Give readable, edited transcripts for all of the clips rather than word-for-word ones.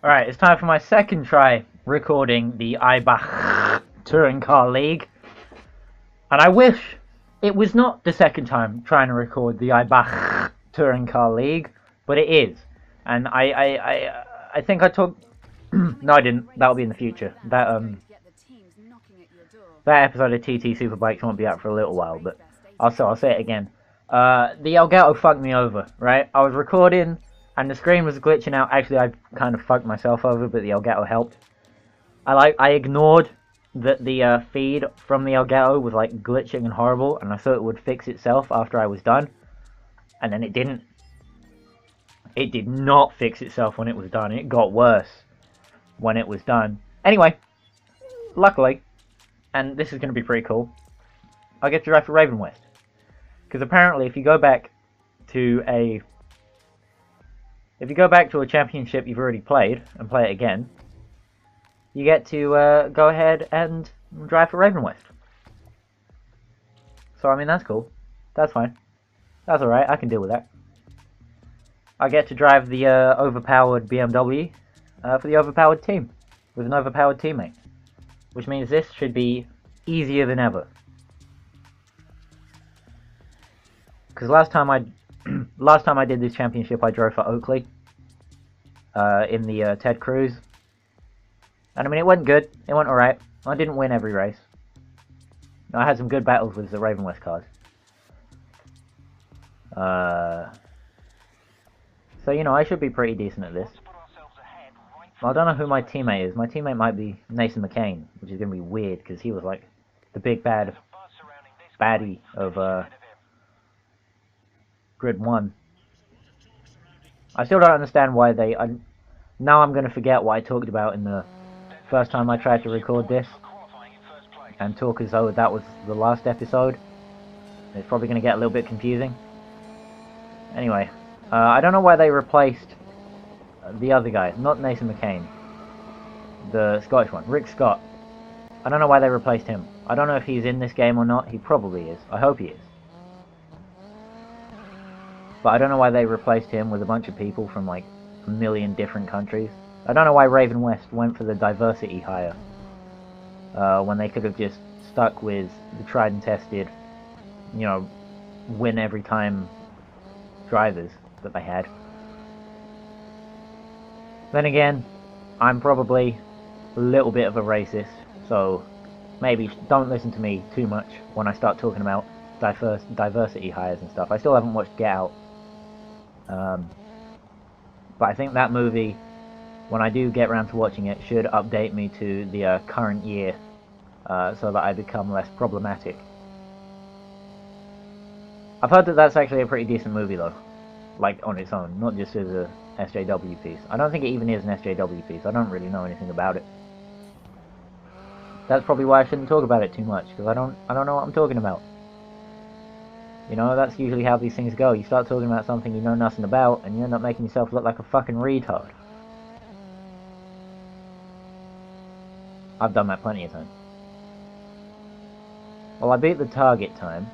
Alright, it's time for my second try recording the Eibach Touring Car League. And I wish it was not the second time trying to record the Eibach Touring Car League, but it is. And I think I talked... no, I didn't. That'll be in the future. That episode of TT Superbikes won't be out for a little while, but I'll say it again. The Elgato fucked me over, right? I was recording, and the screen was glitching out. Actually, I kind of fucked myself over, but the Elgato helped. I ignored that the feed from the Elgato was like glitching and horrible, and I thought it would fix itself after I was done, and then it didn't. It did not fix itself when it was done. It got worse when it was done. Anyway, luckily, and this is going to be pretty cool, I get to drive for Ravenwest. Because apparently if you go back to a championship you've already played and play it again, you get to go ahead and drive for Ravenwest. So I mean, that's cool. That's fine. That's alright, I can deal with that. I get to drive the overpowered BMW for the overpowered team, with an overpowered teammate. Which means this should be easier than ever. Because last time I did this championship, I drove for Oakley in the Ted Cruz, and I mean it went good. It went alright. I didn't win every race. I had some good battles with the Ravenwest cars. So you know I should be pretty decent at this. Well, I don't know who my teammate is. My teammate might be Nathan McCain, which is gonna be weird because he was like the big baddie of Grid 1. I still don't understand why they... now I'm going to forget what I talked about in the first time I tried to record this, and talk as though that was the last episode. It's probably going to get a little bit confusing. Anyway, I don't know why they replaced the other guy, not Nathan McCain, the Scottish one, Rick Scott. I don't know why they replaced him. I don't know if he's in this game or not. He probably is. I hope he is. But I don't know why they replaced him with a bunch of people from like a million different countries. I don't know why Ravenwest went for the diversity hire when they could have just stuck with the tried and tested, you know, win every time drivers that they had. Then again, I'm probably a little bit of a racist, so maybe don't listen to me too much when I start talking about diversity hires and stuff. I still haven't watched Get Out. But I think that movie, when I do get around to watching it, should update me to the current year, so that I become less problematic. I've heard that that's actually a pretty decent movie though, like on its own, not just as a SJW piece. I don't think it even is an SJW piece. I don't really know anything about it. That's probably why I shouldn't talk about it too much, because I don't know what I'm talking about. You know, that's usually how these things go. You start talking about something you know nothing about, and you end up making yourself look like a fucking retard. I've done that plenty of times. Well, I beat the target time,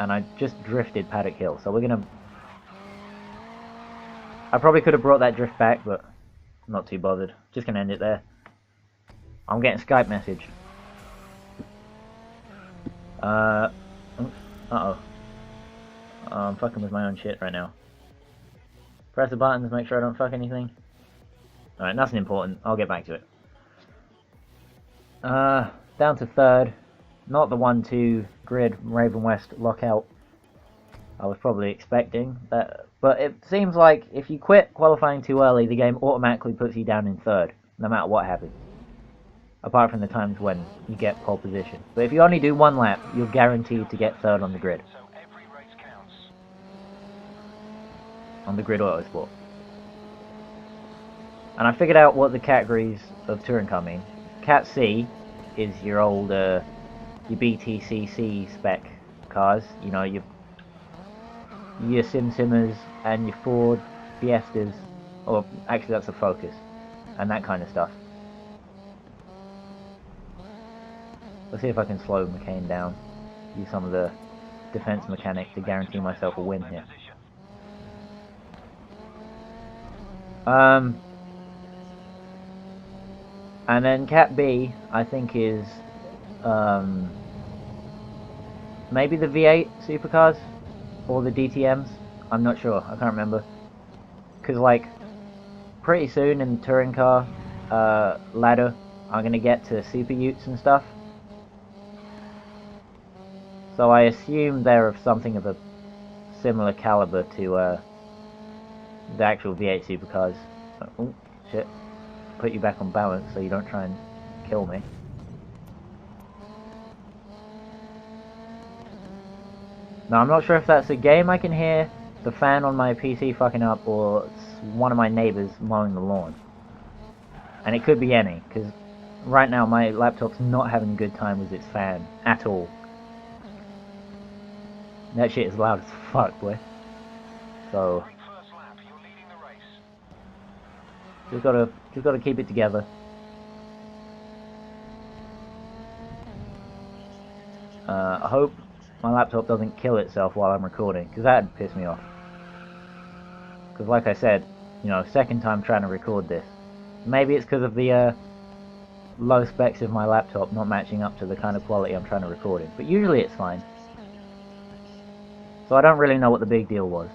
and I just drifted Paddock Hill, so we're gonna... I probably could have brought that drift back, but I'm not too bothered. Just gonna end it there. I'm getting Skype message. Uh-oh. I'm fucking with my own shit right now. Press the buttons, make sure I don't fuck anything. Alright, nothing important. I'll get back to it. Down to third. Not the 1-2 grid Ravenwest lockout I was probably expecting. But it seems like if you quit qualifying too early, the game automatically puts you down in third, no matter what happens. Apart from the times when you get pole position. But if you only do one lap, you're guaranteed to get third on the grid. On the grid Autosport. And I figured out what the categories of touring car mean. Cat C is your old, your BTCC spec cars. You know, your Simmers and your Ford Fiestas. Or actually that's a Focus. And that kind of stuff. Let's see if I can slow McCain down. Use some of the defense mechanic to guarantee myself a win here. And then Cat B, I think, is maybe the V8 supercars or the DTMs. I'm not sure. I can't remember. Because, like, pretty soon in the touring car ladder, I'm going to get to Super Utes and stuff. So I assume they're of something of a similar caliber to the actual V8 supercars. Oh, shit. Put you back on balance so you don't try and kill me. Now, I'm not sure if that's a game I can hear, the fan on my PC fucking up, or it's one of my neighbors mowing the lawn. And it could be any, because right now my laptop's not having a good time with its fan at all. That shit is loud as fuck, boy. So just gotta keep it together. I hope my laptop doesn't kill itself while I'm recording, because that'd piss me off. Because like I said, you know, second time trying to record this. Maybe it's because of the low specs of my laptop not matching up to the kind of quality I'm trying to record in. But usually it's fine. So I don't really know what the big deal was.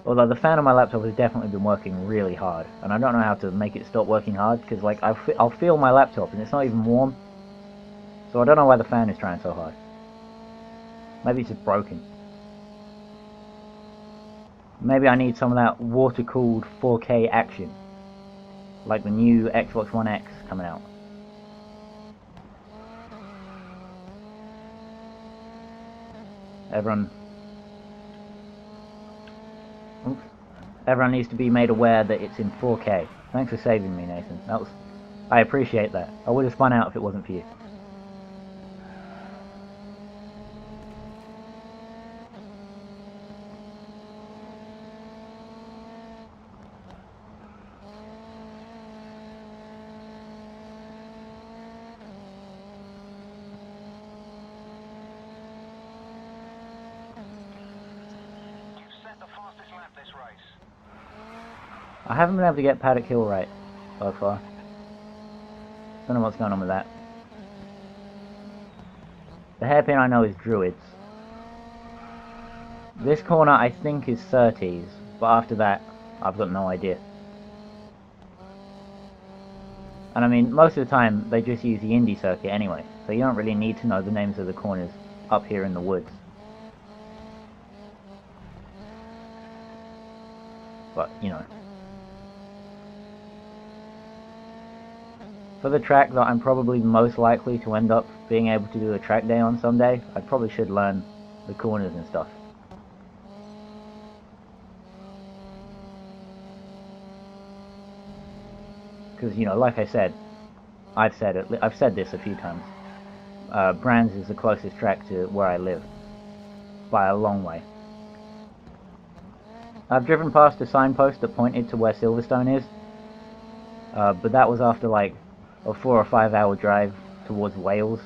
Although the fan on my laptop has definitely been working really hard. And I don't know how to make it stop working hard, because like I'll feel my laptop and it's not even warm. So I don't know why the fan is trying so hard. Maybe it's just broken. Maybe I need some of that water-cooled 4K action. Like the new Xbox One X coming out. Everyone needs to be made aware that it's in 4K. Thanks for saving me, Nathan. I appreciate that. I would have spun out if it wasn't for you. I haven't been able to get Paddock Hill right so far. Don't know what's going on with that. The hairpin I know is Druids. This corner I think is Surtees, but after that I've got no idea. And I mean, most of the time they just use the Indy circuit anyway, so you don't really need to know the names of the corners up here in the woods. But, you know. For the track that I'm probably most likely to end up being able to do a track day on someday, I probably should learn the corners and stuff. Because, you know, like I said, I've said this a few times. Brands is the closest track to where I live, by a long way. I've driven past a signpost that pointed to where Silverstone is, but that was after like a 4 or 5 hour drive towards Wales.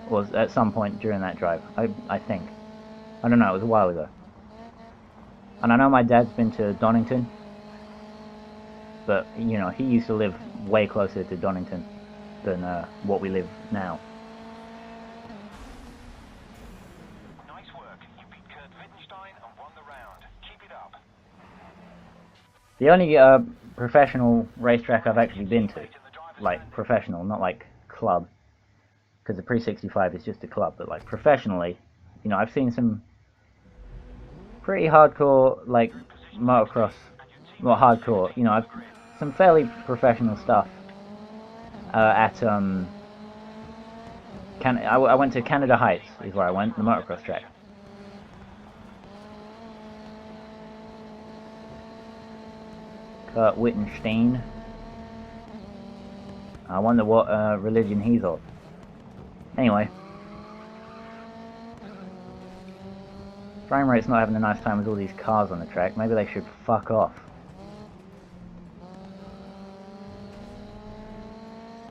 Was at some point during that drive, I think. I don't know, it was a while ago. And I know my dad's been to Donington, but, you know, he used to live way closer to Donington than what we live now. Nice work. You beat Kurt Wittenstein and won the round. Keep it up. The only professional racetrack I've actually been to, like professional, not like club, because the Pre-65 is just a club, but like professionally, you know, I've seen some pretty hardcore, like, motocross, well, hardcore, you know, some fairly professional stuff at, I went to Canada Heights, is where I went, the motocross track. Kurt Wittenstein. I wonder what religion he's of. Anyway. Frame rate's not having a nice time with all these cars on the track. Maybe they should fuck off.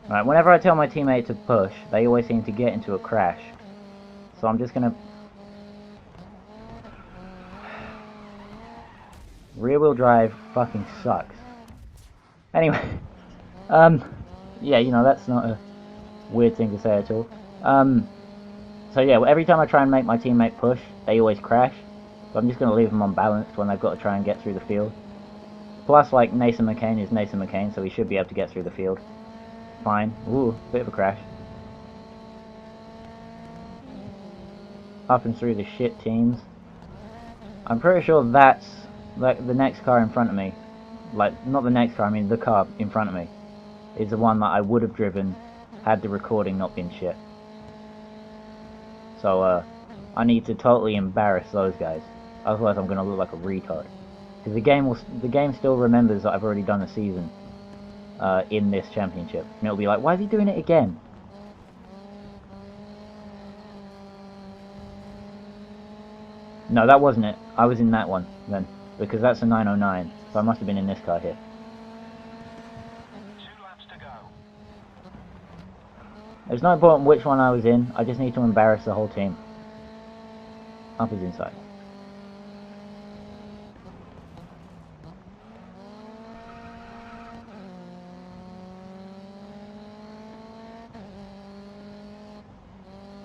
Right, whenever I tell my teammate to push, they always seem to get into a crash. So I'm just gonna Rear wheel drive fucking sucks. Anyway, yeah, you know, that's not a weird thing to say at all. So yeah, every time I try and make my teammate push, they always crash. So I'm just going to leave them unbalanced when they've got to try and get through the field. Plus, like, Nathan McCain is Nathan McCain, so he should be able to get through the field. Fine. Ooh, bit of a crash. Up and through the shit teams. I'm pretty sure that's like the next car in front of me. Like, not the next car, I mean the car in front of me. Is the one that I would have driven had the recording not been shit. So, I need to totally embarrass those guys. Otherwise I'm gonna look like a retard. Because the game still remembers that I've already done a season in this championship. And it'll be like, why is he doing it again? No, that wasn't it. I was in that one then. Because that's a 909. So I must have been in this car here. 2 laps to go. It's not important which one I was in. I just need to embarrass the whole team. Up is inside.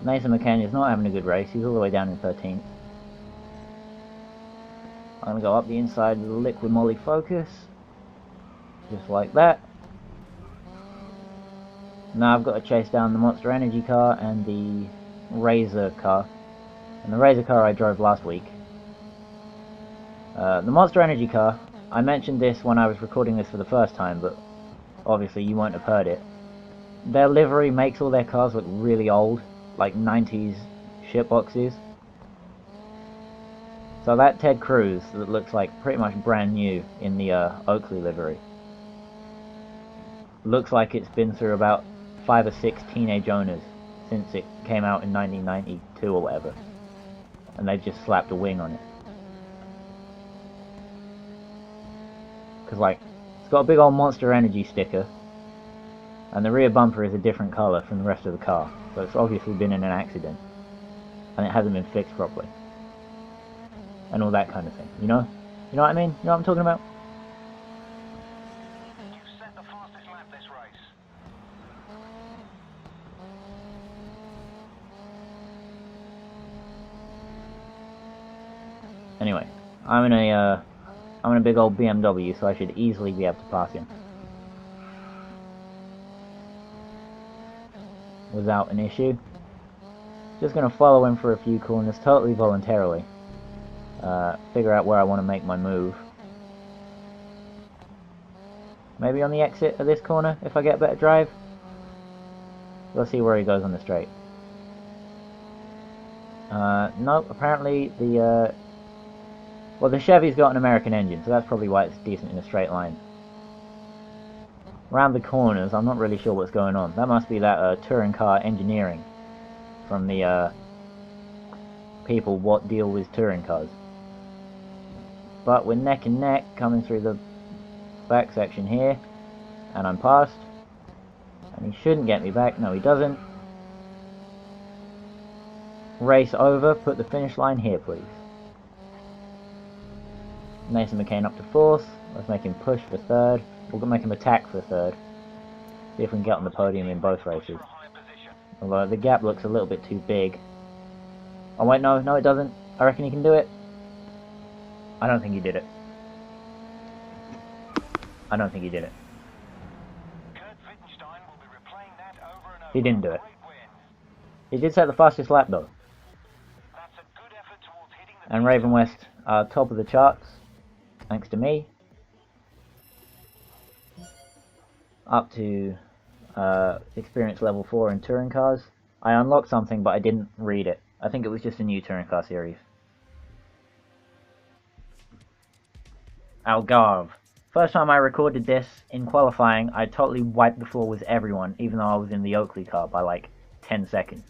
Nathan McCain is not having a good race. He's all the way down in 13th. I'm going to go up the inside of the Liquid Molly Focus. Just like that. Now I've got to chase down the Monster Energy car and the Razor car. And the Razor car I drove last week. The Monster Energy car, I mentioned this when I was recording this for the first time, but obviously you won't have heard it. Their livery makes all their cars look really old, like 90s shitboxes. So that Ted Cruz that looks like pretty much brand new in the Oakley livery looks like it's been through about 5 or 6 teenage owners since it came out in 1992 or whatever, and they've just slapped a wing on it. Because like, it's got a big old Monster Energy sticker, and the rear bumper is a different colour from the rest of the car, so it's obviously been in an accident, and it hasn't been fixed properly. And all that kind of thing, you know? You know what I mean? You know what I'm talking about? You've set the fastest lap this race. Anyway, I'm in a big old BMW, so I should easily be able to pass him without an issue. Just gonna follow him for a few corners, totally voluntarily. Figure out where I want to make my move. Maybe on the exit of this corner, if I get a better drive. We'll see where he goes on the straight. Nope, apparently the well, the Chevy's got an American engine, so that's probably why it's decent in a straight line. Around the corners, I'm not really sure what's going on. That must be that touring car engineering from the people what deal with touring cars. But we're neck and neck coming through the back section here, and I'm past, and he shouldn't get me back. No, he doesn't. Race over, put the finish line here, please. Nathan McCain up to 4th. Let's make him push for 3rd. We'll make him attack for 3rd. See if we can get on the podium in both races. Although the gap looks a little bit too big. Oh wait, no it doesn't. I reckon he can do it. I don't think he did it. I don't think he did it. He didn't do it. He did set the fastest lap though. And Ravenwest are top of the charts, thanks to me. Up to experience level 4 in touring cars. I unlocked something but I didn't read it. I think it was just a new touring car series. Algarve. First time I recorded this in qualifying, I totally wiped the floor with everyone, even though I was in the Oakley car by like 10 seconds.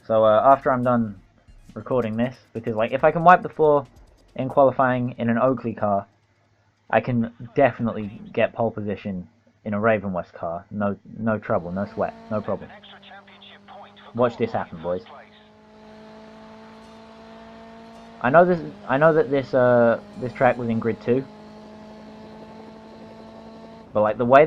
So after I'm done recording this, because like if I can wipe the floor in qualifying in an Oakley car, I can definitely get pole position in a Ravenwest car. No trouble, no sweat, no problem. An extra championship point for Watch this qualifying happen, boys. first place. I know this. I know that this track was in grid 2, but like the way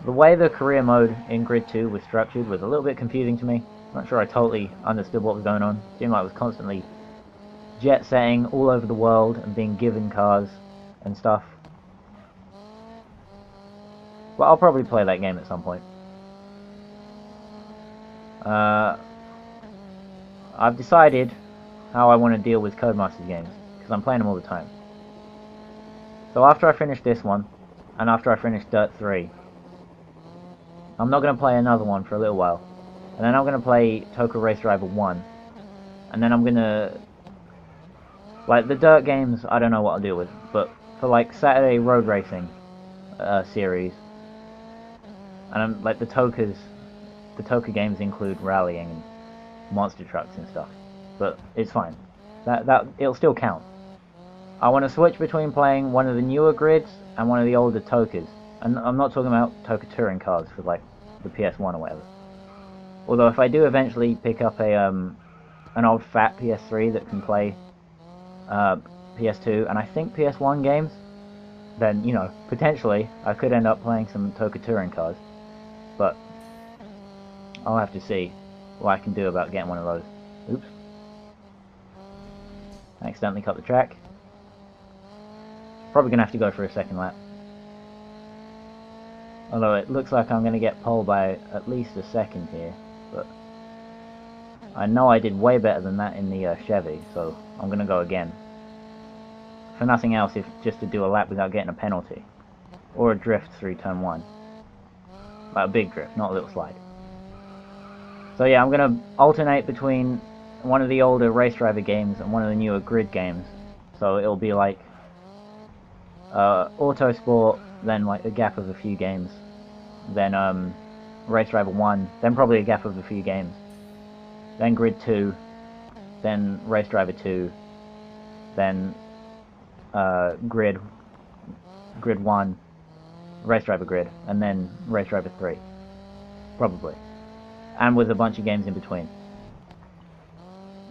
the way the career mode in grid 2 was structured was a little bit confusing to me. I'm not sure I totally understood what was going on. It seemed like I was constantly jet setting all over the world and being given cars and stuff. Well, I'll probably play that game at some point. I've decided how I want to deal with Codemasters games, because I'm playing them all the time. So after I finish this one, and after I finish Dirt 3, I'm not going to play another one for a little while. And then I'm going to play Toka Race Driver 1. And then I'm going to... Like, the Dirt games, I don't know what I'll deal with. But for, like, Saturday Road Racing series, and like, the Toka games include rallying and monster trucks and stuff. But it's fine. It'll still count. I want to switch between playing one of the newer grids and one of the older Tokas. And I'm not talking about Toka touring cars for like the PS1 or whatever. Although if I do eventually pick up an old fat PS3 that can play PS2 and I think PS1 games, then, you know, potentially I could end up playing some Toka touring cars. But I'll have to see what I can do about getting one of those. Oops. I accidentally cut the track. Probably going to have to go for a second lap. Although it looks like I'm going to get pole by at least a second here. But I know I did way better than that in the Chevy, so I'm going to go again. For nothing else, if just to do a lap without getting a penalty. Or a drift through turn 1. Like a big drift, not a little slide. So yeah, I'm going to alternate between one of the older race driver games and one of the newer grid games. So it'll be like Autosport, then like a gap of a few games, then Race Driver 1, then probably a gap of a few games, then Grid 2, then Race Driver 2, then Grid 1, Race Driver Grid, and then Race Driver 3, probably, and with a bunch of games in between.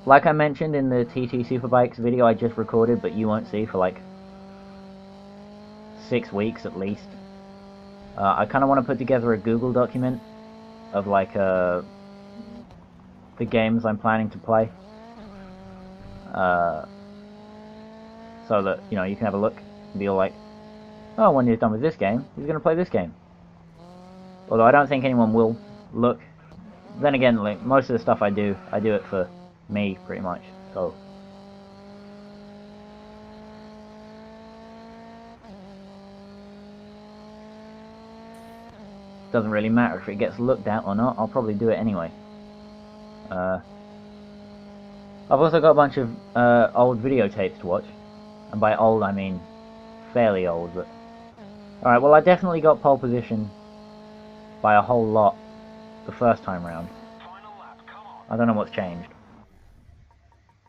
Like I mentioned in the TT Superbikes video I just recorded, but you won't see for like 6 weeks at least. I kind of want to put together a Google document of like the games I'm planning to play, so that, you know, you can have a look and be all like, oh, when he's done with this game, he's going to play this game. Although I don't think anyone will look. Then again, like most of the stuff I do it for me pretty much. So doesn't really matter if it gets looked at or not. I'll probably do it anyway. I've also got a bunch of old videotapes to watch, and by old I mean fairly old. But alright, well I definitely got pole position by a whole lot the first time round. I don't know what's changed.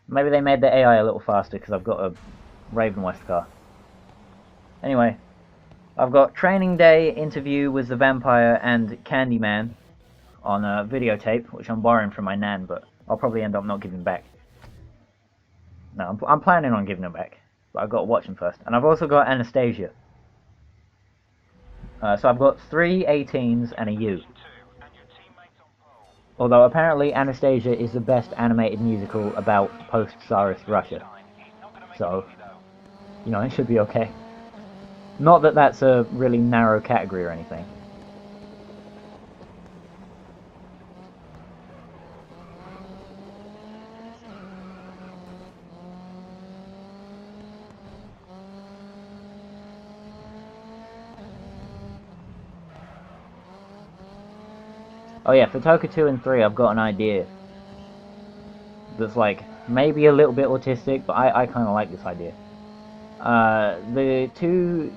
Maybe they made the AI a little faster because I've got a Ravenwest car. Anyway, I've got Training Day interview with the Vampire and Candyman on a videotape, which I'm borrowing from my nan, but I'll probably end up not giving back. No, I'm planning on giving them back, but I've got to watch them first. And I've also got Anastasia. So I've got 3 A-teams and a U. Although apparently Anastasia is the best animated musical about post-Tsarist Russia. So, you know, it should be okay. Not that that's a really narrow category or anything. Oh yeah, for Toka 2 and 3 I've got an idea that's like maybe a little bit autistic, but I kind of like this idea. The 2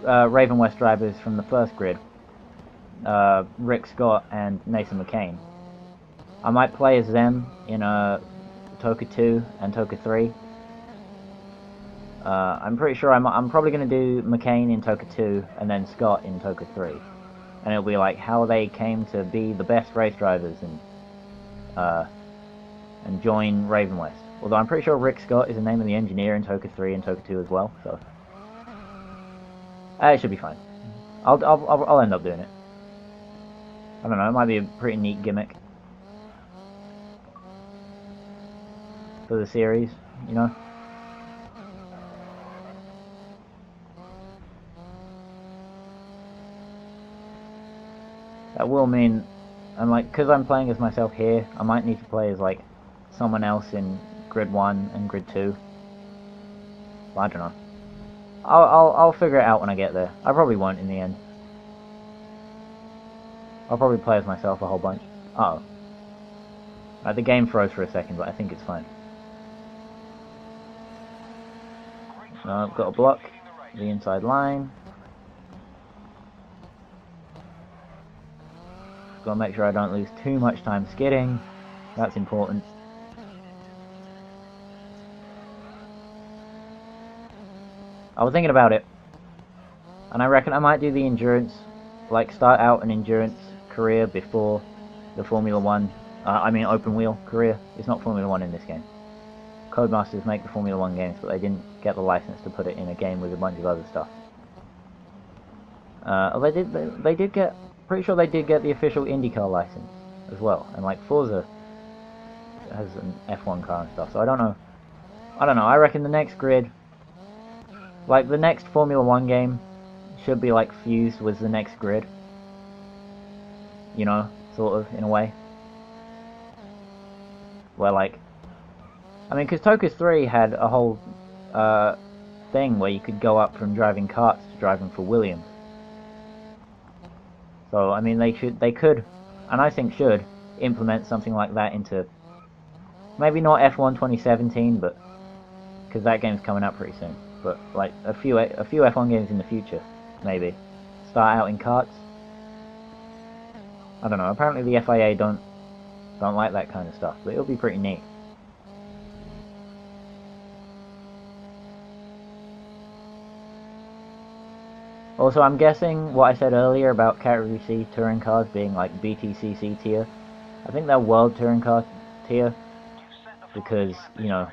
Ravenwest drivers from the first grid, Rick Scott and Nathan McCain, I might play as them in Toka 2 and Toka 3. I'm pretty sure I'm probably going to do McCain in Toka 2 and then Scott in Toka 3. And it'll be like how they came to be the best race drivers and join Ravenwest. Although I'm pretty sure Rick Scott is the name of the engineer in Toka 3 and Toka 2 as well, so it should be fine. I'll end up doing it. I don't know, it might be a pretty neat gimmick for the series, you know? That will mean, because I'm playing as myself here, I might need to play as, like, someone else in Grid 1 and Grid 2. But I don't know. I'll figure it out when I get there. I probably won't in the end. I'll probably play as myself a whole bunch. Uh oh. The game froze for a second, but I think it's fine. Now I've got to block the inside line. Gotta make sure I don't lose too much time skidding. That's important. I was thinking about it, and I reckon I might do the endurance, like start out an endurance career before the Formula 1, open wheel career. It's not Formula 1 in this game. Codemasters make the Formula 1 games, but they didn't get the license to put it in a game with a bunch of other stuff. They did get, pretty sure they did get the official IndyCar license as well, and like Forza has an F1 car and stuff, so I don't know, I reckon the next grid, like the next Formula 1 game, should be like fused with the next grid, you know, sort of, in a way, where like, because Toka 3 had a whole thing where you could go up from driving karts to driving for Williams. So, they could, and I think should, implement something like that into, maybe not F1 2017, but, because that game's coming out pretty soon, but, like, a few F1 games in the future, maybe. Start out in karts. I don't know, apparently the FIA don't like that kind of stuff, but it'll be pretty neat. Also, I'm guessing what I said earlier about Category C touring cars being like BTCC tier. I think they're World Touring Car tier because, you know,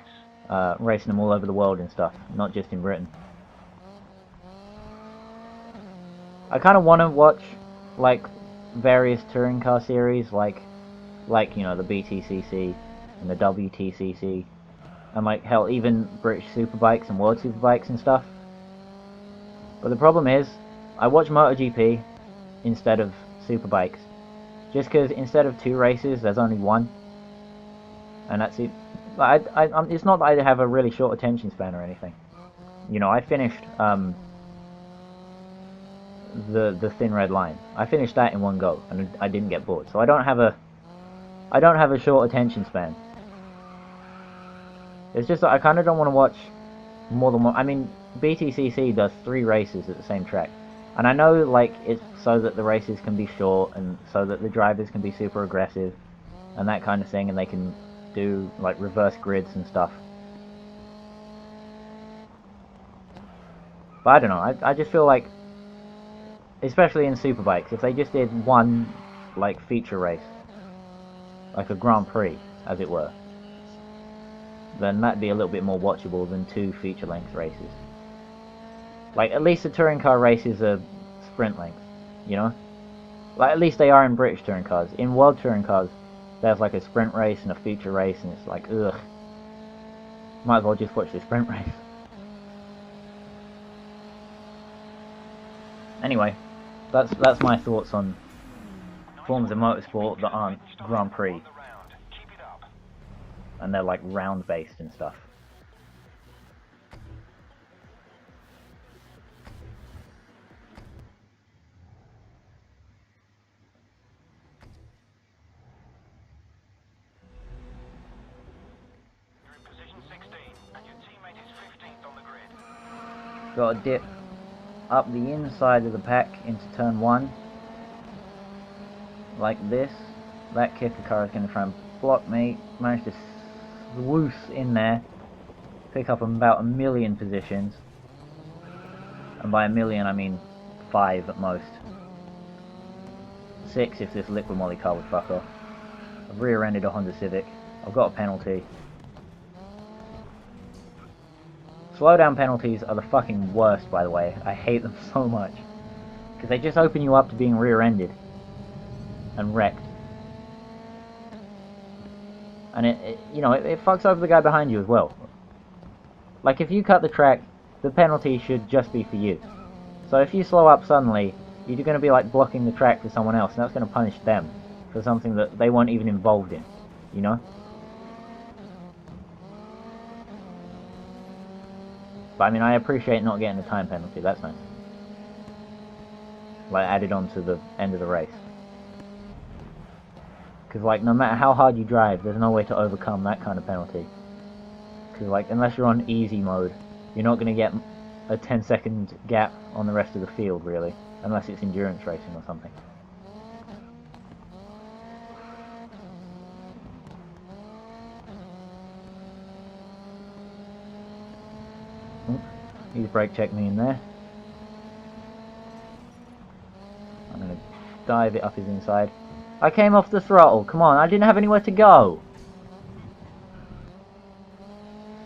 racing them all over the world and stuff, not just in Britain. I kind of want to watch, like, various touring car series, like you know, the BTCC and the WTCC, and like, hell, even British Superbikes and World Superbikes and stuff. But the problem is, I watch MotoGP instead of Superbikes, just because instead of 2 races, there's only 1, and that's it. It's not that I have a really short attention span or anything. You know, I finished the Thin Red Line. I finished that in one go, and I didn't get bored. So I don't have a short attention span. It's just that I kind of don't want to watch more than one. BTCC does 3 races at the same track, and I know, like, it's so that the races can be short and so that the drivers can be super aggressive and that kind of thing, and they can do like reverse grids and stuff. But I don't know, I just feel like, especially in Superbikes, if they just did one like feature race, like a Grand Prix as it were, then that'd be a little bit more watchable than 2 feature length races. Like, at least the touring car races are sprint length, you know? Like, at least they are in British touring cars. In world touring cars, there's like a sprint race and a feature race, and it's like, ugh. Might as well just watch the sprint race. Anyway, that's my thoughts on forms of motorsport that aren't Grand Prix. And they're like round based and stuff. Got to dip up the inside of the pack into turn 1, like this. That kicker car is going to try and block me. Managed to swoosh in there, pick up about 1 million positions. And by 1 million I mean 5 at most. 6 if this liquid molly car would fuck off. I've rear-ended a Honda Civic. I've got a penalty. Slowdown penalties are the fucking worst, by the way. I hate them so much. Because they just open you up to being rear-ended. And wrecked. And it fucks over the guy behind you as well. Like, if you cut the track, the penalty should just be for you. So if you slow up suddenly, you're going to be like blocking the track for someone else, and that's going to punish them for something that they weren't even involved in, you know? But I mean, I appreciate not getting a time penalty, that's nice. Like, added on to the end of the race. Because, like, no matter how hard you drive, there's no way to overcome that kind of penalty. Because, like, unless you're on easy mode, you're not going to get a 10-second gap on the rest of the field, really. Unless it's endurance racing or something. Oops, he's brake checked me in there. I'm going to dive it up his inside. I came off the throttle, come on, I didn't have anywhere to go.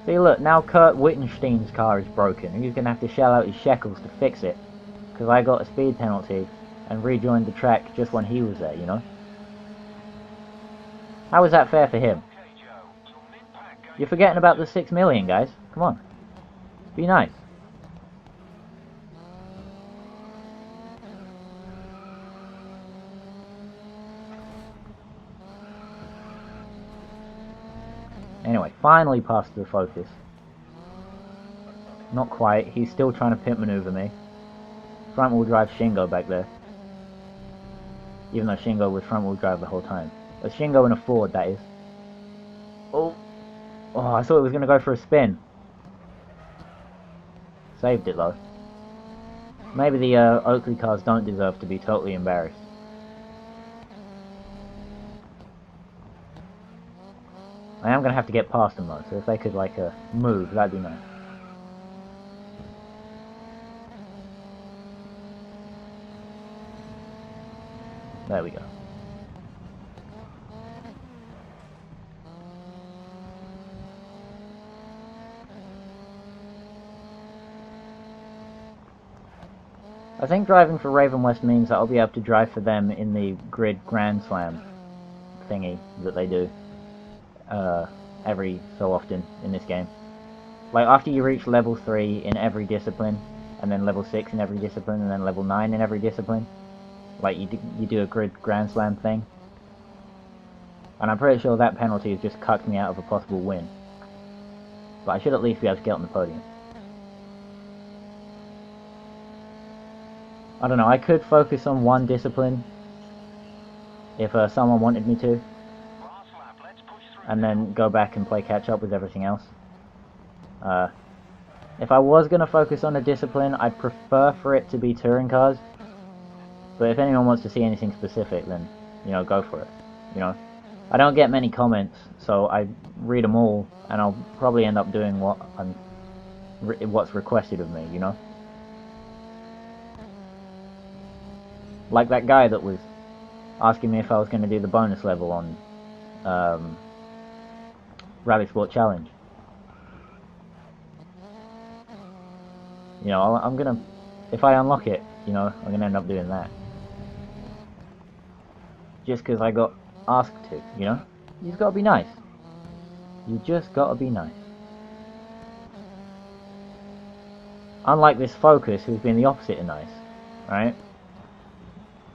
See, look, now Kurt Wittenstein's car is broken, and he's going to have to shell out his shekels to fix it. Because I got a speed penalty and rejoined the track just when he was there, you know? How is that fair for him? You're forgetting about the 6 million, guys. Come on. Be nice. Anyway, finally past the Focus. Not quite. He's still trying to pit maneuver me. Front wheel drive Shingo back there. Even though Shingo was front wheel drive the whole time. A Shingo and a Ford, that is. Oh, I thought it was going to go for a spin. Saved it though. Maybe the Oakley cars don't deserve to be totally embarrassed. I am going to have to get past them though, so if they could like move, that'd be nice. There we go. I think driving for Ravenwest means that I'll be able to drive for them in the grid Grand Slam thingy that they do every so often in this game. Like after you reach level 3 in every discipline, and then level 6 in every discipline, and then level 9 in every discipline, like you do a grid Grand Slam thing. And I'm pretty sure that penalty has just cucked me out of a possible win. But I should at least be able to get on the podium. I don't know, I could focus on one discipline if someone wanted me to, and then go back and play catch up with everything else. If I was going to focus on a discipline, I'd prefer for it to be touring cars. But if anyone wants to see anything specific, then, you know, go for it. You know, I don't get many comments, so I read them all, and I'll probably end up doing what's requested of me, you know? Like that guy that was asking me if I was going to do the bonus level on Rally Sport Challenge. You know, I'm gonna, if I unlock it, you know, I'm gonna end up doing that. Just because I got asked to, you know? You just gotta be nice. You just gotta be nice. Unlike this Focus, who's been the opposite of nice, right?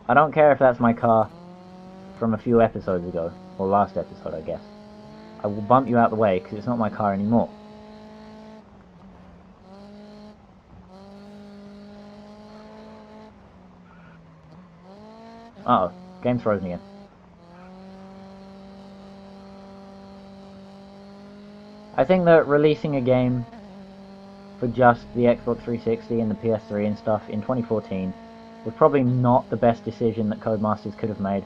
I don't care if that's my car from a few episodes ago, or last episode, I guess. I will bump you out of the way, because it's not my car anymore. Uh-oh, game's frozen again. I think that releasing a game for just the Xbox 360 and the PS3 and stuff in 2014 was probably not the best decision that Codemasters could have made.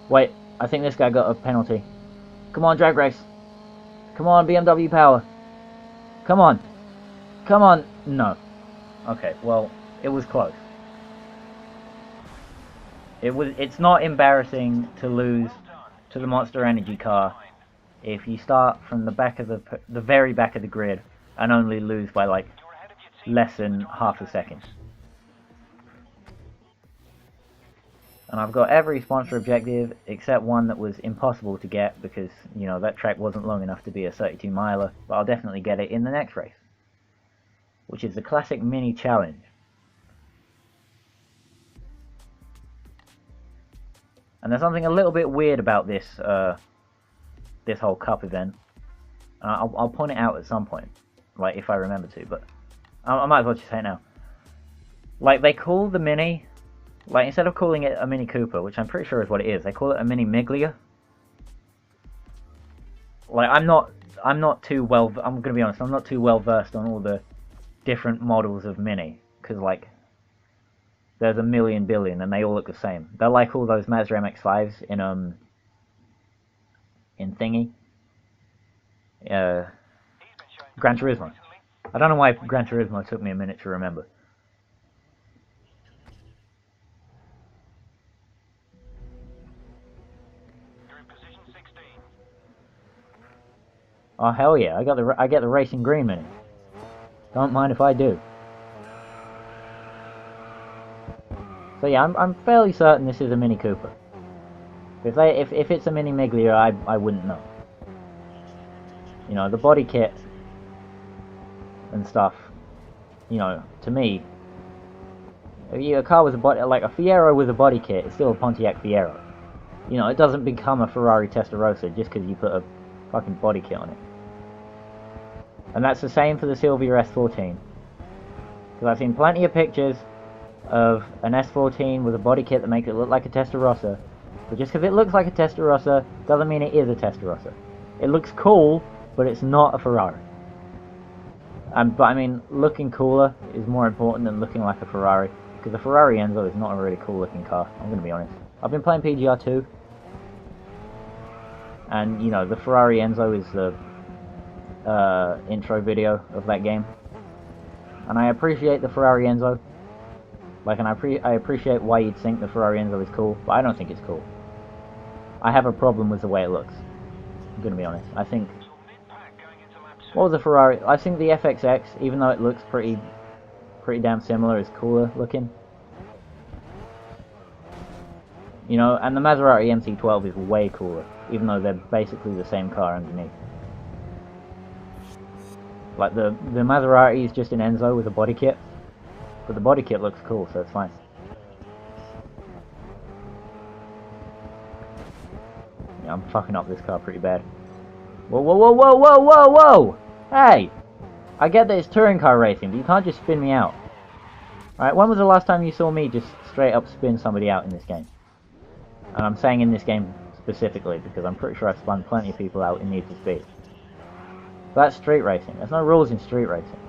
Wait, I think this guy got a penalty. Come on, drag race. Come on, BMW power. Come on. Come on. No. Okay, well, it was close. It's not embarrassing to lose to the Monster Energy car if you start from the back of the very back of the grid and only lose by like less than half a second. And I've got every sponsor objective except one that was impossible to get because, you know, that track wasn't long enough to be a 32 miler, but I'll definitely get it in the next race, which is the classic mini challenge. And there's something a little bit weird about this this whole cup event. I'll point it out at some point, like if I remember to, but I might as well just say it now. Like, they call the Mini, like, instead of calling it a Mini Cooper, which I'm pretty sure is what it is, they call it a Mini Miglia. Like, I'm not too well, I'm gonna be honest, I'm not too well versed on all the different models of Mini, because, like, there's a million billion and they all look the same. They're like all those Mazda MX-5s in thingy. Gran Turismo. I don't know why Gran Turismo took me a minute to remember. You're in position 16. Oh hell yeah! I get the racing green Mini. Don't mind if I do. So yeah, I'm fairly certain this is a Mini Cooper. If it's a Mini Miglia, I wouldn't know. You know, the body kit and stuff. You know, to me, a car with a body, like a Fiero with a body kit, is still a Pontiac Fiero. You know, it doesn't become a Ferrari Testarossa just because you put a fucking body kit on it. And that's the same for the Silvia S14. Because I've seen plenty of pictures of an S14 with a body kit that makes it look like a Testarossa. But just because it looks like a Testarossa doesn't mean it is a Testarossa. It looks cool, but it's not a Ferrari. But I mean, looking cooler is more important than looking like a Ferrari. Because the Ferrari Enzo is not a really cool looking car, I'm going to be honest. I've been playing PGR 2. And, you know, the Ferrari Enzo is the intro video of that game. And I appreciate the Ferrari Enzo. Like, and I appreciate why you'd think the Ferrari Enzo is cool, but I don't think it's cool. I have a problem with the way it looks. I'm gonna be honest. I think... What was the Ferrari? I think the FXX, even though it looks pretty damn similar, is cooler looking. You know, and the Maserati MC12 is way cooler, even though they're basically the same car underneath. Like, the Maserati is just an Enzo with a body kit, but the body kit looks cool, so it's fine. Yeah, I'm fucking up this car pretty bad. Whoa, whoa, whoa, whoa, whoa, whoa, whoa! Hey! I get that it's touring car racing, but you can't just spin me out. Alright, when was the last time you saw me just straight up spin somebody out in this game? And I'm saying in this game specifically, because I'm pretty sure I've spun plenty of people out in Need for Speed. But that's street racing. There's no rules in street racing.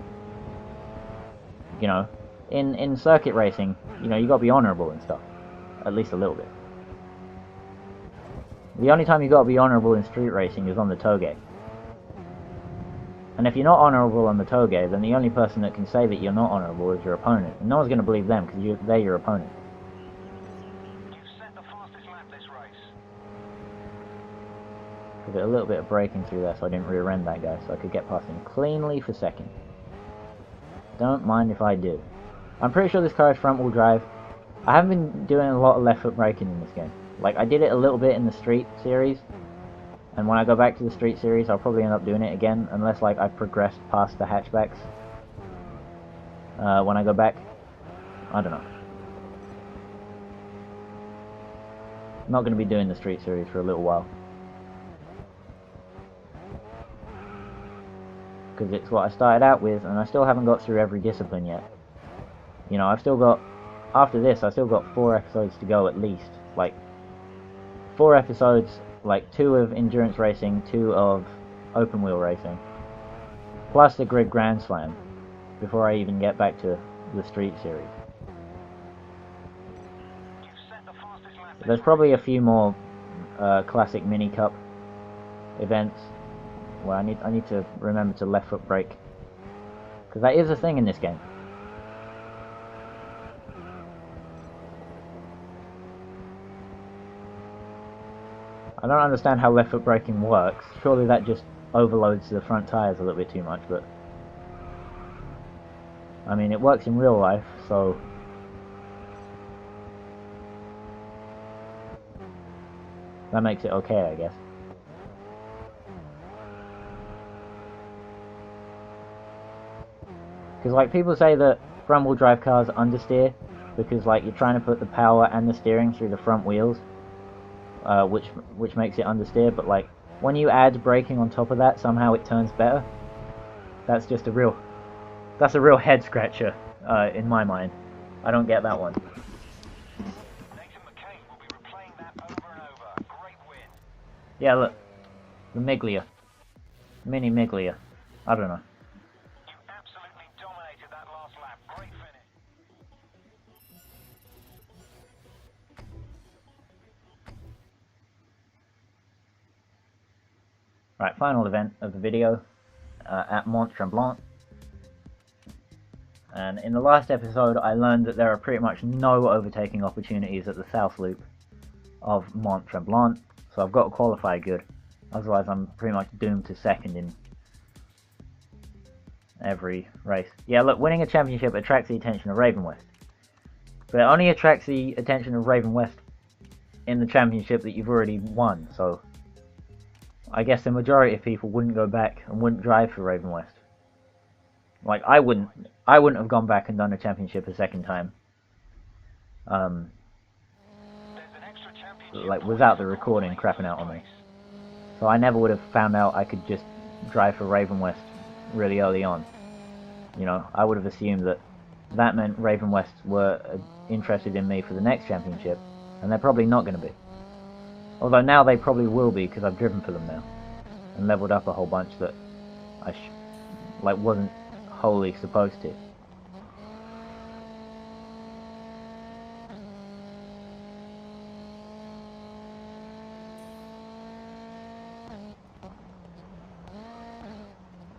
You know, in circuit racing, you know, you gotta be honourable and stuff. At least a little bit. The only time you gotta be honourable in street racing is on the toge. And if you're not honourable on the toge, then the only person that can say that you're not honourable is your opponent. And no one's gonna believe them, because they're your opponent. You've set the fastest lap this race. Give it a little bit of braking through there so I didn't rear end that guy, so I could get past him cleanly for second. Don't mind if I do. I'm pretty sure this car is front wheel drive. I haven't been doing a lot of left foot braking in this game. Like, I did it a little bit in the Street series, and when I go back to the Street series I'll probably end up doing it again, unless like I've progressed past the hatchbacks. When I go back, I don't know. I'm not going to be doing the Street series for a little while. Because it's what I started out with, and I still haven't got through every discipline yet. You know, I've still got, after this, I've still got 4 episodes to go at least. Like, 4 episodes, like 2 of endurance racing, 2 of open wheel racing, plus the Grid Grand Slam, before I even get back to the Street series. There's probably a few more classic mini cup events where I need to remember to left foot brake Because that is a thing in this game. I don't understand how left foot braking works. Surely that just overloads the front tyres a little bit too much, but... I mean, it works in real life, so... that makes it okay, I guess. Because, like, people say that front-wheel drive cars understeer, because, like, you're trying to put the power and the steering through the front wheels, which makes it understeer, but, like, when you add braking on top of that, somehow it turns better. That's just a real... that's a real head-scratcher, in my mind. I don't get that one. Yeah, look. The Miglia. Mini Miglia. I don't know. You absolutely dominated that last lap. Great finish. Right, final event of the video at Mont Tremblant. And in the last episode, I learned that there are pretty much no overtaking opportunities at the South Loop of Mont Tremblant, so I've got to qualify good. Otherwise, I'm pretty much doomed to second in every race. Yeah, look, winning a championship attracts the attention of Ravenwest. But it only attracts the attention of Ravenwest in the championship that you've already won, so I guess the majority of people wouldn't go back and wouldn't drive for Ravenwest. Like, I wouldn't have gone back and done a championship a second time. Like, without the recording crapping out on me. So I never would have found out I could just drive for Ravenwest really early on. You know, I would have assumed that that meant Ravenwest were interested in me for the next championship, and they're probably not going to be. Although now they probably will be, because I've driven for them now, and leveled up a whole bunch that I wasn't wholly supposed to.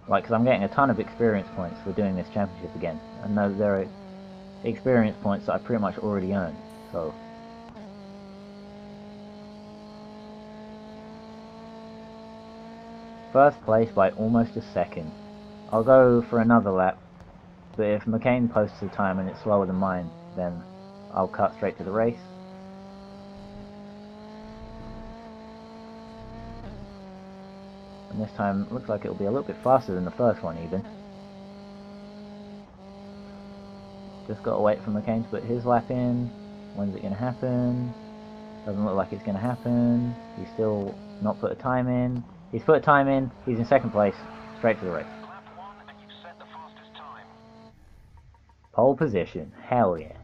Like, because I'm getting a ton of experience points for doing this championship again, and those there are experience points that I pretty much already earned, so... First place by almost a second. I'll go for another lap, but if McCain posts a time and it's slower than mine, then I'll cut straight to the race. And this time it looks like it'll be a little bit faster than the first one even. Just gotta wait for McCain to put his lap in. When's it gonna happen? Doesn't look like it's gonna happen. He's still not put a time in. He's put a time in, he's in second place, straight to the race. Pole position, hell yeah.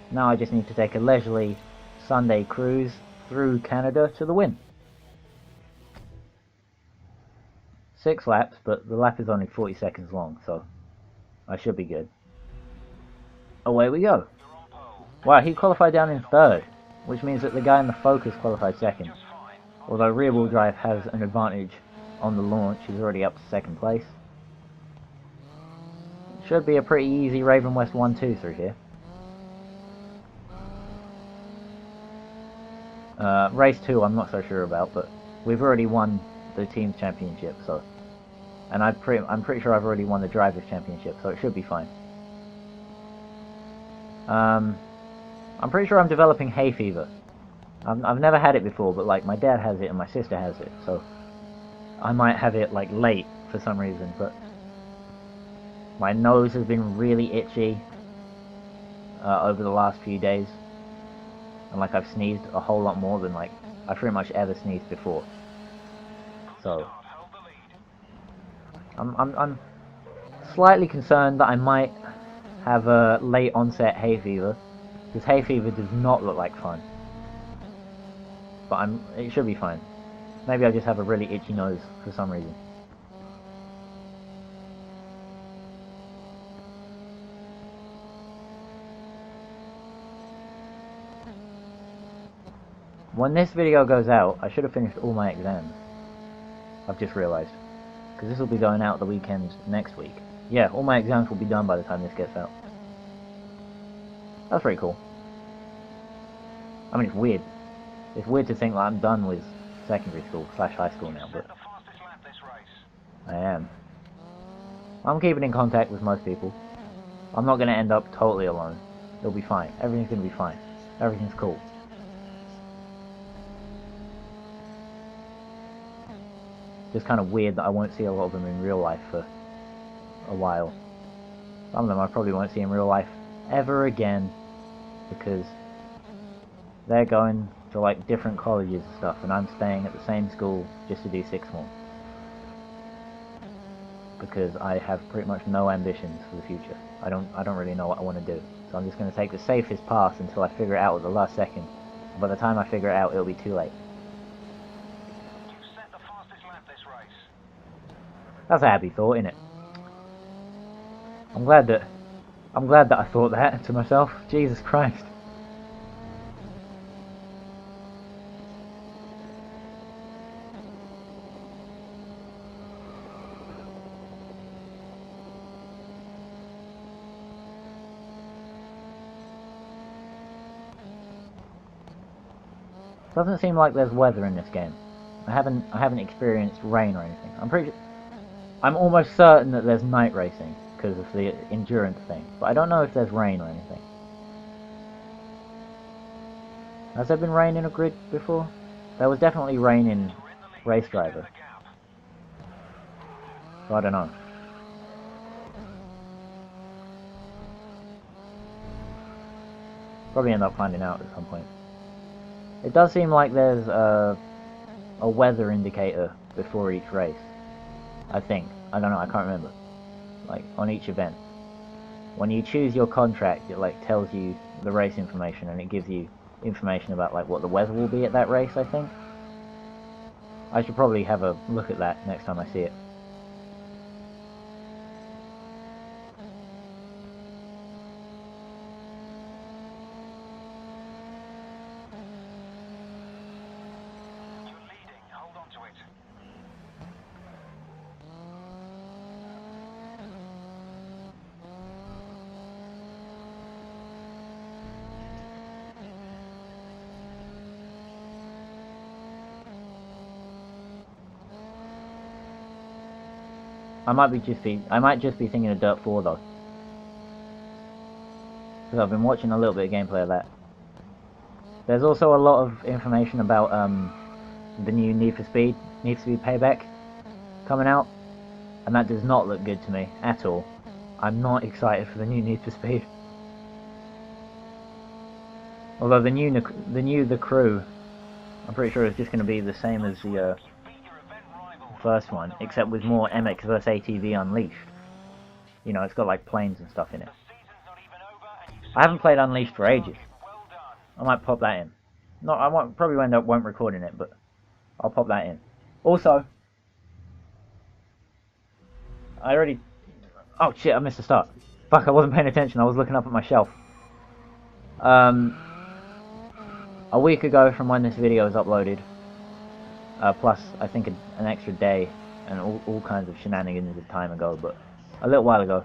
Now I just need to take a leisurely Sunday cruise through Canada to the win. 6 laps, but the lap is only 40 seconds long, so I should be good. Away we go. Wow, he qualified down in 3rd, which means that the guy in the Focus qualified 2nd. Although rear-wheel drive has an advantage on the launch, he's already up to 2nd place. Should be a pretty easy Ravenwest 1-2 through here. Race 2 I'm not so sure about, but we've already won the team's championship, so... And I'm pretty sure I've already won the drivers' championship, so it should be fine. I'm pretty sure I'm developing hay fever. I've never had it before, but like my dad has it and my sister has it, so I might have it like late for some reason, but my nose has been really itchy over the last few days, and like I've sneezed a whole lot more than like I pretty much ever sneezed before. So I'm slightly concerned that I might have a late onset hay fever, because hay fever does not look like fun. But it should be fine. Maybe I just have a really itchy nose for some reason. When this video goes out, I should have finished all my exams. I've just realised. because this will be going out the weekend next week. Yeah, all my exams will be done by the time this gets out. That's pretty cool. I mean, it's weird. It's weird to think that I'm done with secondary school / high school now, but I am. I'm keeping in contact with most people. I'm not going to end up totally alone. It'll be fine. Everything's going to be fine. Everything's cool. Just kind of weird that I won't see a lot of them in real life for a while. Some of them I probably won't see in real life ever again, because they're going to like different colleges and stuff, and I'm staying at the same school just to do 6th form. Because I have pretty much no ambitions for the future. I don't really know what I want to do. So I'm just going to take the safest path until I figure it out at the last second. By the time I figure it out, it'll be too late. You've set the fastest lap this race. That's a happy thought, isn't it? I'm glad that I thought that to myself. Jesus Christ. Doesn't seem like there's weather in this game. I haven't experienced rain or anything. I'm almost certain that there's night racing because of the endurance thing, but I don't know if there's rain or anything. Has there been rain in a grid before? There was definitely rain in Race Driver. So I don't know. Probably end up finding out at some point. It does seem like there's a weather indicator before each race. I think. I don't know, I can't remember. Like, on each event. When you choose your contract, it like tells you the race information, and it gives you information about like what the weather will be at that race, I think. I should probably have a look at that next time I see it. I might just be thinking of Dirt 4 though, because I've been watching a little bit of gameplay of that. There's also a lot of information about the new Need for Speed Payback coming out, and that does not look good to me at all. I'm not excited for the new Need for Speed. Although the Crew, I'm pretty sure it's just going to be the same as the first one, except with more MX vs ATV Unleashed. You know, it's got like planes and stuff in it. I haven't played Unleashed for ages. I might pop that in. No, I probably won't recording it, but I'll pop that in. Also, oh shit, I missed the start. Fuck, I wasn't paying attention, I was looking up at my shelf. A week ago from when this video is uploaded, plus I think an extra day and all kinds of shenanigans of time ago, but a little while ago,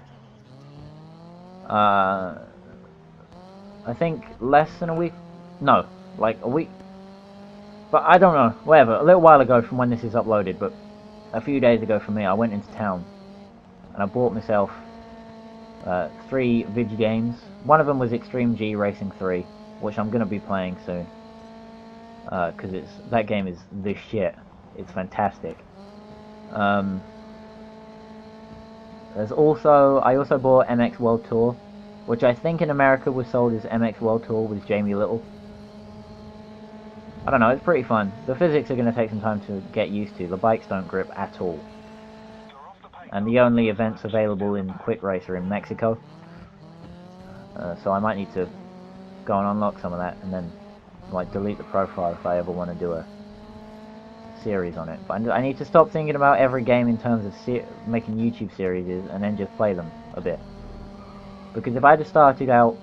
I think less than a week, no, like a week, but I don't know, whatever, a little while ago from when this is uploaded, but a few days ago for me, I went into town and I bought myself 3 video games. One of them was Extreme G Racing 3, which I'm going to be playing soon, because that game is the shit. It's fantastic. I also bought MX World Tour, which I think in America was sold as MX World Tour with Jamie Little. I don't know, it's pretty fun. The physics are going to take some time to get used to. The bikes don't grip at all. And the only events available in Quick Race are in Mexico. So I might need to go and unlock some of that and then like delete the profile if I ever want to do a series on it. But I need to stop thinking about every game in terms of making YouTube series and then just play them a bit. Because if I'd have started out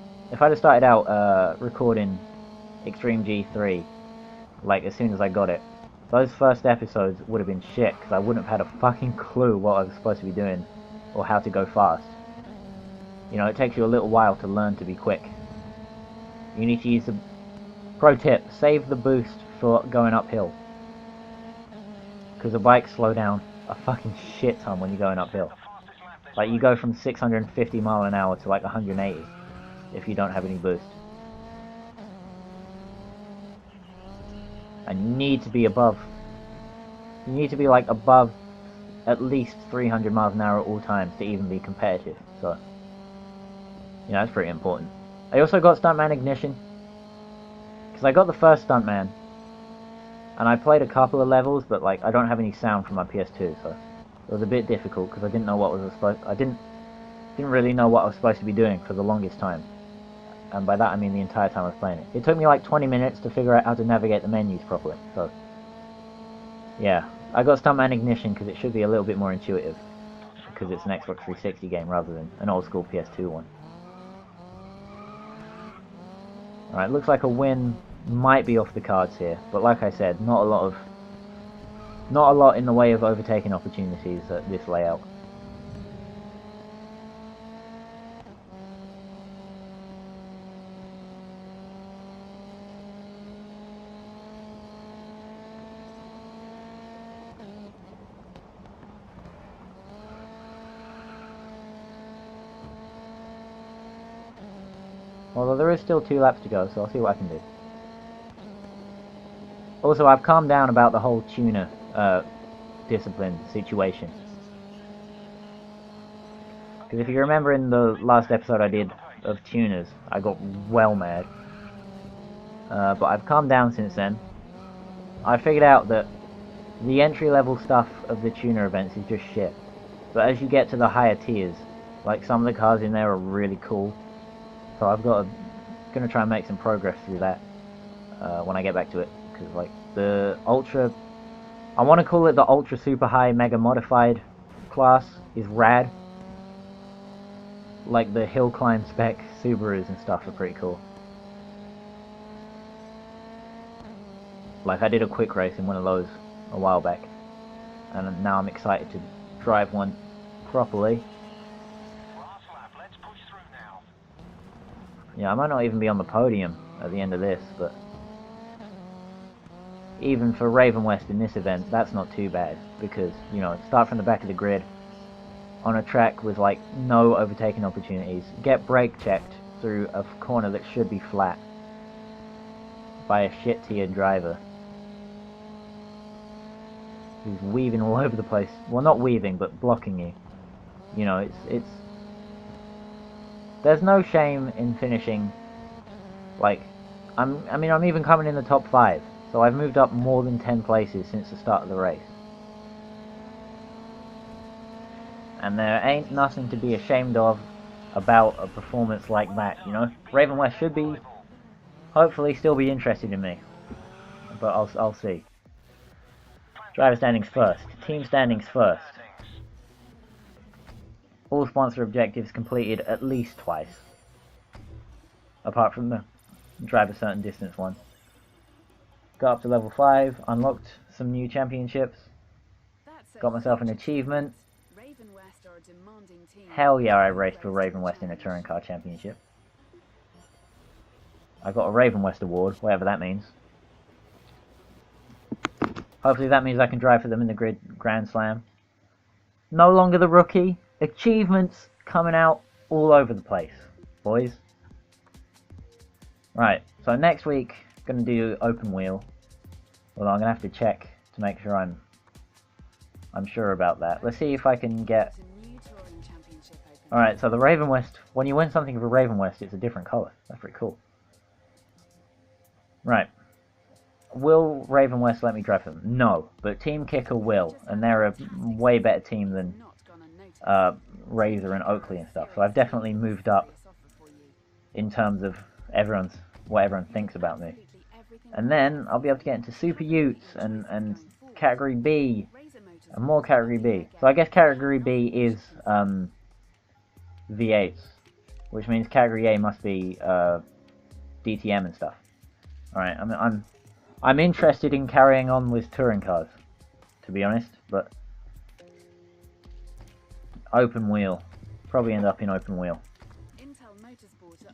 recording Extreme G3 like as soon as I got it, those first episodes would have been shit, because I wouldn't have had a fucking clue what I was supposed to be doing, or how to go fast. You know, it takes you a little while to learn to be quick. You need to use the... Pro tip, save the boost for going uphill. Because the bikes slow down a fucking shit ton when you're going uphill. Like, you go from 650 mile an hour to like 180 if you don't have any boost. And you need to be above... You need to be like above at least 300 miles an hour at all times to even be competitive. So, you know, that's pretty important. I also got Stuntman Ignition. Because I got the first Stuntman. And I played a couple of levels, but like I don't have any sound from my PS2, so it was a bit difficult because I didn't know what was supposed. I didn't really know what I was supposed to be doing for the longest time, and by that I mean the entire time I was playing it. It took me like 20 minutes to figure out how to navigate the menus properly. So yeah, I got Stuntman Ignition because it should be a little bit more intuitive, because it's an Xbox 360 game rather than an old school PS2 one. Alright, looks like a win might be off the cards here, but like I said, not a lot in the way of overtaking opportunities at this layout. Although there is still 2 laps to go, so I'll see what I can do. Also, I've calmed down about the whole tuner discipline situation. Because if you remember in the last episode I did of tuners, I got well mad. But I've calmed down since then. I figured out that the entry level stuff of the tuner events is just shit. But as you get to the higher tiers, like some of the cars in there are really cool. So I've got gonna try and make some progress through that when I get back to it. Because like the ultra, I want to call it the ultra super high mega modified class is rad. Like the hill climb spec Subarus and stuff are pretty cool. Like I did a quick race in one of those a while back, and now I'm excited to drive one properly. Yeah, I might not even be on the podium at the end of this, but even for Ravenwest in this event, that's not too bad, because, you know, start from the back of the grid on a track with like no overtaking opportunities, get brake checked through a corner that should be flat by a shit tier driver who's weaving all over the place. Well, not weaving, but blocking you. You know, it's there's no shame in finishing. Like, I mean, I'm even coming in the top 5. So I've moved up more than 10 places since the start of the race. And there ain't nothing to be ashamed of about a performance like that, you know? Ravenwest should be, hopefully, still be interested in me. But I'll see. Driver standings first. Team standings first. All sponsor objectives completed at least twice. Apart from the drive a certain distance one. Got up to level 5, unlocked some new championships, got myself an achievement. Hell yeah, I raced for Ravenwest in a touring car championship. I got a Ravenwest award, whatever that means. Hopefully that means I can drive for them in the Grid Grand Slam. No longer the rookie. Achievements coming out all over the place, boys. Right, so next week, gonna do open wheel. Although I'm gonna have to check to make sure I'm sure about that. Let's see if I can get... Alright, so the Ravenwest, when you win something for Ravenwest, it's a different colour. That's pretty cool. Right. Will Ravenwest let me drive them? No, but Team Kicker will, and they're a way better team than Razor and Oakley and stuff. So I've definitely moved up in terms of what everyone thinks about me. And then I'll be able to get into Super Utes and Category B and more Category B. So I guess Category B is V8s, which means Category A must be DTM and stuff. Alright, I'm I'm interested in carrying on with touring cars, to be honest, but open wheel. Probably end up in open wheel. Intel Motorsport are